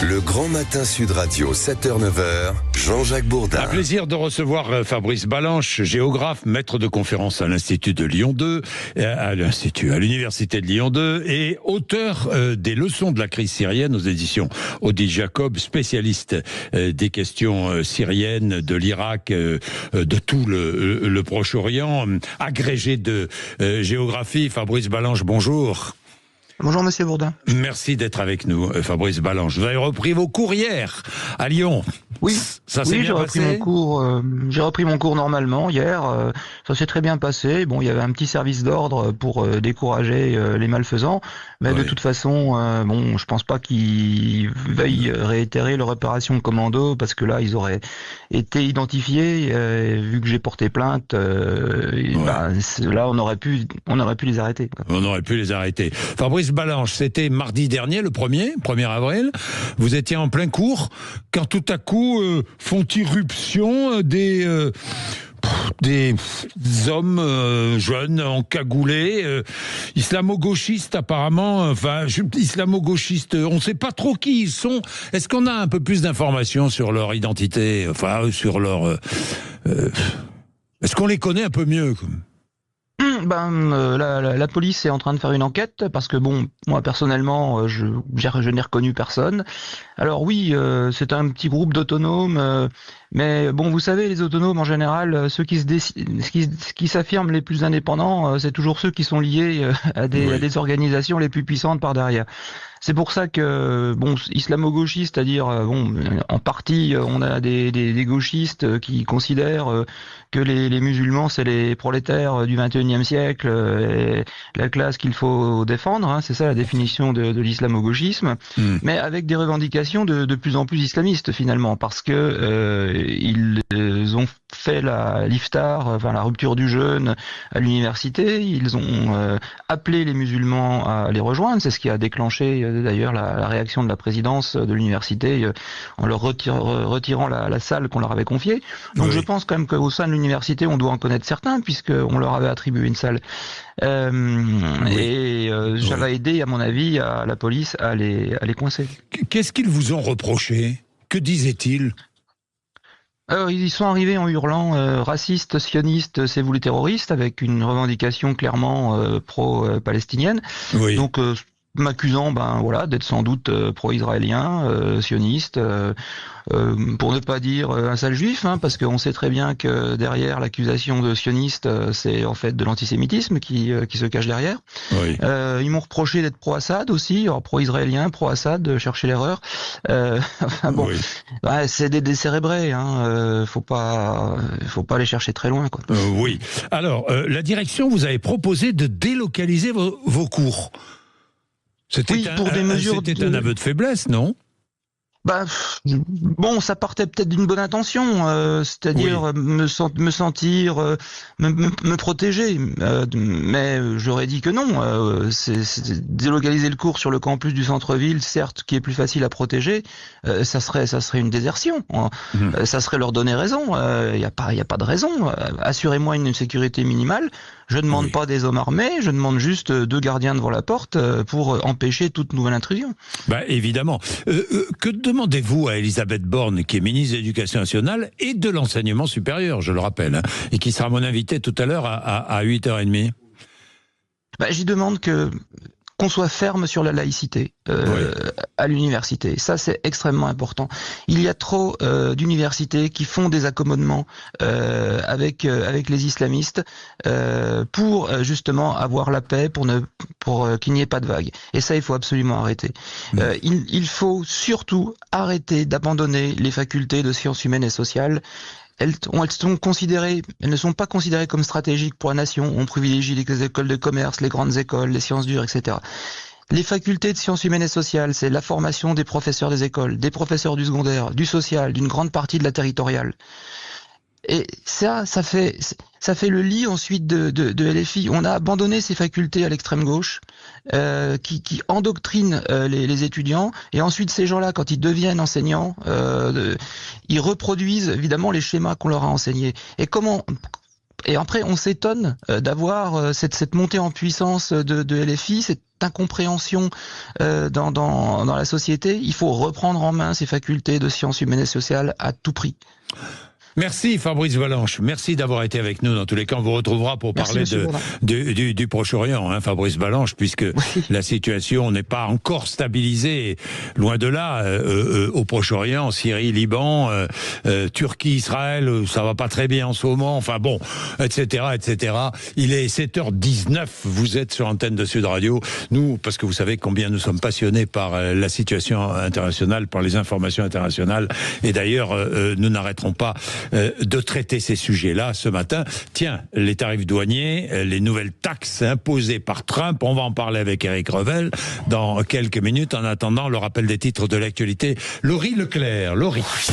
Le Grand Matin Sud Radio, 7h-9h, Jean-Jacques Bourdin. Un plaisir de recevoir Fabrice Balanche, géographe, maître de conférence à l'Institut de Lyon 2, à l'Université de Lyon 2, et auteur des leçons de la crise syrienne aux éditions Odile Jacob, spécialiste des questions syriennes, de l'Irak, de tout le Proche-Orient, agrégé de géographie. Fabrice Balanche, bonjour. Bonjour Monsieur Bourdin. Merci d'être avec nous, Fabrice Balanche. Vous avez repris vos cours hier à Lyon. Oui, ça s'est bien passé. J'ai repris mon cours normalement hier. Ça s'est très bien passé. Bon, il y avait un petit service d'ordre pour décourager les malfaisants, mais de toute façon, je pense pas qu'ils veuillent réitérer leur opération commando parce que là, ils auraient été identifiés. Vu que j'ai porté plainte, là, on aurait pu les arrêter. On aurait pu les arrêter. Fabrice Balanche, c'était mardi dernier, le 1er avril. Vous étiez en plein cours quand tout à coup font irruption des hommes jeunes encagoulés, islamo-gauchistes apparemment, islamo-gauchistes, on ne sait pas trop qui ils sont. Est-ce qu'on a un peu plus d'informations sur leur identité, sur leur... Est-ce qu'on les connaît un peu mieux ? La police est en train de faire une enquête parce que moi personnellement je n'ai reconnu personne. Alors oui, c'est un petit groupe d'autonomes, mais vous savez, les autonomes en général, ceux qui s'affirment les plus indépendants, c'est toujours ceux qui sont liés à des organisations les plus puissantes par derrière. C'est pour ça que, islamo-gauchiste, c'est-à-dire, en partie, on a des gauchistes qui considèrent que les musulmans, c'est les prolétaires du 21e siècle, et la classe qu'il faut défendre, c'est ça la définition de l'islamo-gauchisme, mais avec des revendications de plus en plus islamistes, finalement, parce que ils ont fait l'iftar, la rupture du jeûne à l'université, ils ont appelé les musulmans à les rejoindre, c'est ce qui a déclenché d'ailleurs la réaction de la présidence de l'université en leur retirant la salle qu'on leur avait confiée. Donc je pense quand même qu'au sein de l'université, on doit en connaître certains puisqu'on leur avait attribué une salle. J'avais aidé, à mon avis, à la police à les coincer. Qu'est-ce qu'ils vous ont reproché ? Que disaient-ils ? Ils sont arrivés en hurlant raciste, sioniste, c'est vous les terroristes, avec une revendication clairement pro-palestinienne. Oui. Donc m'accusant d'être sans doute pro-israélien, sioniste, pour ne pas dire un sale juif, parce qu'on sait très bien que derrière l'accusation de sioniste, c'est en fait de l'antisémitisme qui se cache derrière. Oui. Ils m'ont reproché d'être pro-Assad aussi, pro-israélien, pro-Assad, chercher l'erreur. C'est des décérébrés, faut pas aller chercher très loin, quoi. Oui. Alors, la direction vous avait proposé de délocaliser vos cours. C'était un aveu de faiblesse, non ? Ça partait peut-être d'une bonne intention, c'est-à-dire me sentir, me protéger, mais j'aurais dit que non. C'est délocaliser le cours sur le campus du centre-ville, certes, qui est plus facile à protéger, ça serait une désertion. Ça serait leur donner raison. Il y a pas de raison. Assurez-moi une sécurité minimale. Je ne demande pas des hommes armés, je demande juste 2 gardiens devant la porte pour empêcher toute nouvelle intrusion. Évidemment. Que demandez-vous à Elisabeth Borne, qui est ministre de l'Éducation nationale et de l'enseignement supérieur, je le rappelle, et qui sera mon invité tout à l'heure à 8h30 ? J'y demande qu'on soit ferme sur la laïcité à l'université. Ça, c'est extrêmement important. Il y a trop d'universités qui font des accommodements avec les islamistes pour justement avoir la paix, pour qu'il n'y ait pas de vague. Et ça, il faut absolument arrêter. Il faut surtout arrêter d'abandonner les facultés de sciences humaines et sociales. Elles ne sont pas considérées comme stratégiques pour la nation. On privilégie les écoles de commerce, les grandes écoles, les sciences dures, etc. Les facultés de sciences humaines et sociales, c'est la formation des professeurs des écoles, des professeurs du secondaire, du social, d'une grande partie de la territoriale. Et ça fait le lit ensuite de LFI. On a abandonné ces facultés à l'extrême gauche qui endoctrinent les étudiants. Et ensuite, ces gens-là, quand ils deviennent enseignants, ils reproduisent évidemment les schémas qu'on leur a enseignés. Et après, on s'étonne d'avoir cette montée en puissance de LFI, incompréhension dans la société. Il faut reprendre en main ces facultés de sciences humaines et sociales à tout prix. Merci Fabrice Balanche, merci d'avoir été avec nous. Dans tous les cas, on vous retrouvera pour parler du Proche-Orient, hein, Fabrice Balanche, puisque la situation n'est pas encore stabilisée, loin de là, au Proche-Orient, Syrie, Liban, Turquie, Israël, ça va pas très bien en ce moment, enfin bon, etc., etc. Il est 7h19, vous êtes sur l'antenne de Sud Radio. Nous, parce que vous savez combien nous sommes passionnés par la situation internationale, par les informations internationales, et d'ailleurs, nous n'arrêterons pas de traiter ces sujets-là ce matin. Tiens, les tarifs douaniers, les nouvelles taxes imposées par Trump, on va en parler avec Éric Revel dans quelques minutes. En attendant, le rappel des titres de l'actualité. Laurie Leclerc. Laurie.